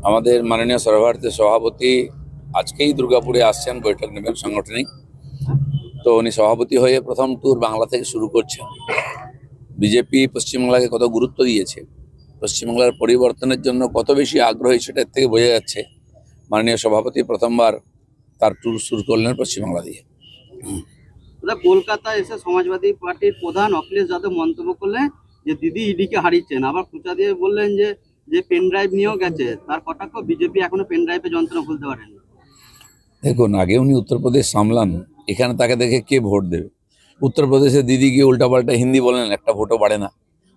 আমাদের মাননীয় সর্বভারতীয় সভাপতি আজকেই দুর্গাপুরে আসছেন, বৈঠক নেবেন সাংগঠনিক। তো উনি সভাপতি হয়ে প্রথম ট্যুর বাংলা থেকে শুরু করছেন। বিজেপি পশ্চিমবাংলাকে কত গুরুত্ব দিয়েছে, পশ্চিমবাংলার পরিবর্তনের জন্য কত বেশি আগ্রহী, সেটার থেকে বোঝা যাচ্ছে। মাননীয় সভাপতি প্রথমবার তার ট্যুর শুরু করলেন পশ্চিমবাংলা দিয়ে। কলকাতায় এসে সমাজবাদী পার্টির প্রধান অখিলেশ যাদব মন্তব্য করলেন যে দিদি ইডিকে হারিয়েছেন, আবার খোঁচা দিয়ে বললেন যে যে পেন ড্রাইভ নিয়েও গেছে, তার কটাক্ষ বিজেপি এখনো পেন ড্রাইভে যন্ত্রণা ভুলতে পারেনি। দেখুন, আগে উনি উত্তরপ্রদেশ সামলান, এখানে তাকে দেখে কে ভোট দেবে? উত্তরপ্রদেশে দিদি গিয়ে উল্টাপাল্টা হিন্দি বলেন, একটা ভোটও বাড়ে না।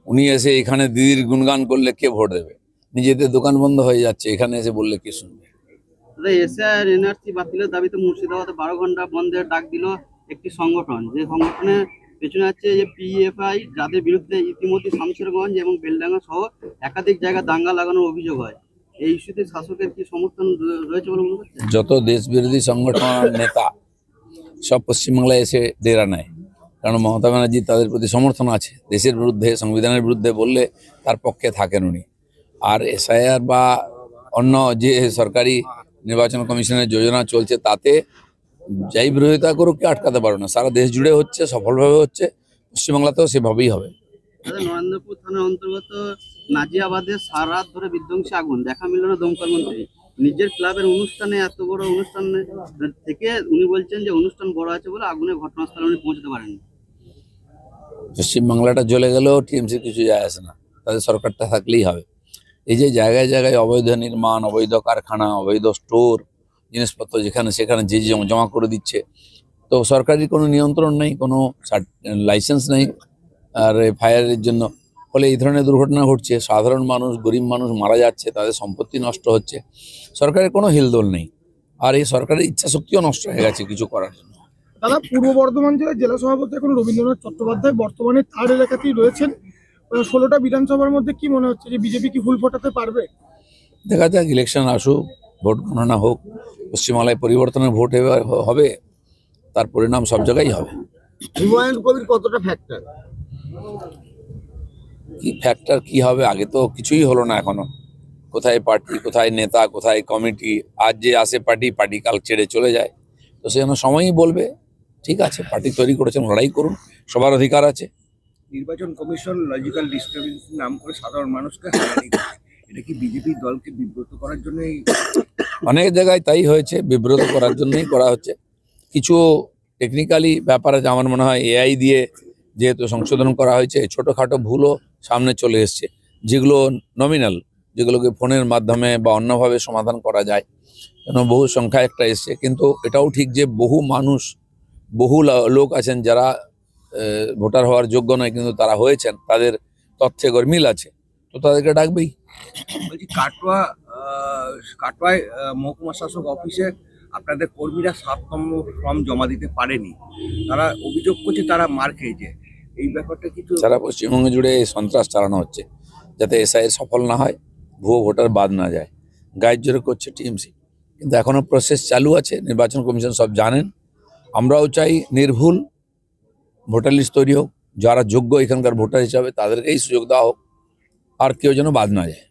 উনি এসে এখানে দিদির গুণগান করলে কে ভোট দেবে? নিজেদের দোকান বন্ধ হয়ে যাচ্ছে, এখানে এসে বললে কে শুনবে? এসআইআর এনআরসি বাতিলের দাবিতে মুর্শিদাবাদে 12 ঘন্টা বন্ধের ডাক দিল একটি সংগঠন, যে সংগঠনের পেছনে আছে যে পিএফআই, যাদের বিরুদ্ধে ইতিমধ্যে শামশেরগঞ্জ এবং বেলডাঙ্গা সহ একাধিক জায়গায় দাঙ্গা লাগানোর অভিযোগ হয়। এই ইস্যুতে শাসকের কি সমর্থন রয়েছে বলে মনে করছেন? যত দেশ বিরোধী সংগঠন নেতা সব পশ্চিমবাংলায় এসে ডেরা নেয়, কারণ মমতা ব্যানার্জি তাদের প্রতি সমর্থন আছে। দেশের বিরুদ্ধে, সংবিধানের বিরুদ্ধে বললে তার পক্ষে থাকেন উনি। আর এসআইআর বা অন্য যে সরকারি নির্বাচন কমিশনের যোজনা চলছে, তাতে যাই বিরোধিতা করুক কে আটকাতে পারবে না। সারা দেশ জুড়ে হচ্ছে, সফলভাবে হচ্ছে, পশ্চিমবাংলাতেও সেভাবেই হবে। নরেন্দ্রপুর থানার অন্তর্গত নাজিয়াবাদে সারা রাত ধরে বিধ্বংসী আগুন, দেখা মিলল না দমকল মন্ত্রী। নিজের ক্লাবের অনুষ্ঠানে, এত বড় অনুষ্ঠান থেকে উনি বলছেন যে অনুষ্ঠান বড় আছে বলে আগুনের ঘটনাস্থলে উনি পৌঁছতে পারেননি। পশ্চিমবাংলাটা জ্বলে গেলেও টিএমসি কিছু যায় আসে না, তাদের সরকারটা থাকলেই হবে। এই যে জায়গায় জায়গায় অবৈধ নির্মাণ, অবৈধ কারখানা, অবৈধ স্টোর, জিনিসপত্র যেখানে সেখানে যে জমা করে দিচ্ছে, তো সরকারি কোনো নিয়ন্ত্রণ নেই, কোনো লাইসেন্স নেই আর ফায়ারের জন্য। ফলে এই ধরনের দুর্ঘটনা ঘটছে, সাধারণ মানুষ, গরিব মানুষ মারা যাচ্ছে, তাদের সম্পত্তি নষ্ট হচ্ছে। সরকারের কোনো হিলদোল নেই, আর এই সরকারের ইচ্ছা শক্তিও নষ্ট হয়ে গেছে কিছু করার জন্য। দাদা, পূর্ব বর্ধমান জেলার জেলা সভাপতি এখন রবীন্দ্রনাথ চট্টোপাধ্যায় বর্তমানে তার এলাকাতেই রয়েছেন। 16টা বিধানসভার মধ্যে কি মনে হচ্ছে যে বিজেপি কি ফুল ফোটাতে পারবে? দেখা যাক, ইলেকশন আসুক, ভোট গণনা হোক, পশ্চিমবাংলায় পরিবর্তনের ভোট এবার হবে, তার পরিণাম সব জায়গায় হবে। হুমায়ুন কবির কতটা ফ্যাক্টর? কি ফ্যাক্টর কি হবে? আগে তো কিছুই হলো না এখনো। কোথায় পার্টি, কোথায় নেতা, কোথায় কমিটি? আজ যে আসে পার্টি, পার্টি কাল ছেড়ে চলে যায়। তো সেজন্য সময়ই বলবে। ঠিক আছে, পার্টি তৈরি করেছেন, লড়াই করুন, সবার অধিকার আছে। নির্বাচন কমিশন লজিক্যাল ডিস্টারবেন্স নাম করে সাধারণ মানুষকে হয়রানি করছে। এটা কি বিজেপি দলকে বিব্রত করার জন্যই? অনেক জায়গায় তাই হয়েছে, বিব্রত করার জন্যই করা হচ্ছে। কিছু টেকনিক্যালি ব্যাপার আছে, আমার মনে হয় এআই দিয়ে যেহেতু সংশোধন করা হয়েছে, ছোটোখাটো ভুলও সামনে চলে এসছে, যেগুলো নমিনাল, যেগুলোকে ফোনের মাধ্যমে বা অন্যভাবে সমাধান করা যায়। কেন বহু সংখ্যা একটা এসছে, কিন্তু এটাও ঠিক যে বহু মানুষ, বহু লোক আছেন যারা ভোটার হওয়ার যোগ্য নয়, কিন্তু তারা হয়েছেন, তাদের তথ্যে গরমিল আছে, তো তাদেরকে ডাকবেই। বলছি, কাটোয়ায় মহকুমা শাসক অফিসে আপনাদের কর্মীরা 7 নম্বর ফর্ম জমা দিতে পারেনি। তারা অভিযোগ করছে তারা মার খেয়েছে। এই ব্যাপারটা কিছু? সারা পশ্চিমবঙ্গ জুড়ে এই সন্ত্রাস চালানো হচ্ছে, যাতে এসআইআর সফল না হয়, ভুয়ো ভোটার বাদ না যায়। গায়ের জোরে করছে টিএমসি, কিন্তু এখনো প্রসেস চালু আছে। নির্বাচন কমিশন সব জানেন। আমরাও চাই নির্ভুল ভোটার লিস্ট তৈরি হোক, যারা যোগ্য এখানকার ভোটার হিসাবে তাদেরকেই সুযোগ দেওয়া হোক, আর কেউ যেন বাদ না যায়।